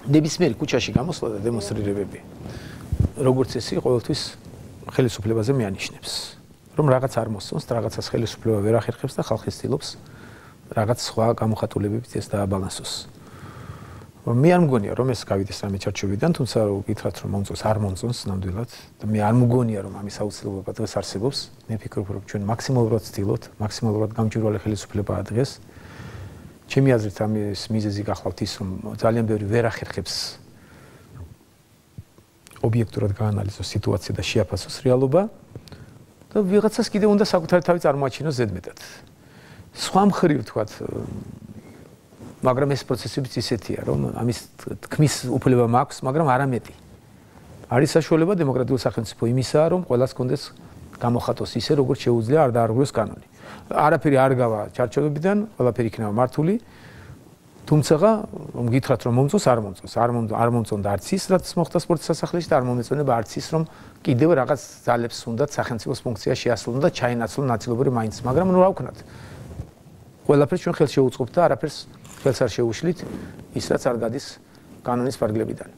ნებისმიერი ქუჩაში გამოსვლა და დემონსტრირებები როგორც ესე ყოველთვის ხელისუფლებაზე მეანიშნებს რომ რაღაც არ მოსწონს რაღაცას ხელისუფლება ვერ ახერხებს და ხალხი ცდილობს რაღაც სხვა გამოხატულებებით ეს დააბალანსოს მე არ მგონია რომ ეს გავიდეს რამე ჩარჩოებიდან თუმცა გითხრათ რომ მომწონს არ მომწონს ნამდვილად და მე არ მგონია რომ ამის აუცილებლობა დღეს არსებობს მე ვფიქრობ რომ ჩვენ მაქსიმალურად ვცდილობთ მაქსიმალურად გამჭვირვალე ხელისუფლებაა დღეს ჩემი აზრით ამის მიზეზი გახლავთ ის რომ ძალიან ბევრი ვერ ახერხებს ობიექტურად გაანალიზოს სიტუაცია და შეაფასოს რეალობა და ვიღაცას კიდე უნდა საკუთარი თავი წარმოაჩინოს ზედმეტად სხვა მხრივ თქვათ მაგრამ ეს პროცესებიც ისეთია რომ ამის თქმის უფლება მაქვს მაგრამ არამეტი არის საშუალება დემოკრატიულ სახელმწიფო იმისაა რომ ყველას კონდეს გამოხატოს ისე როგორც შეუძლია არ დაარღვიოს კანონი არაფერი არ გავა ჩარჩოებიდან ყველაფერი იქნება მართული თუმცა რომ გითხრათ რომ მომწონს არ მომწონდა არც ის რაც მოხდა სპორტის სასახლეში და არ მომეწონება არც ის რომ კიდევ რაღაც ძალებს უნდათ სახელმწიფოს ფუნქცია შეასრულონ და ჩაენაცვლონ ნაწილობრივ მაინც მაგრამ რა ვქნათ ყველაფერს ჩვენ ხელს შევუწყობთ და არაფერს ხელს არ შეუშლით ის რაც არ გადის კანონის ფარგლებიდან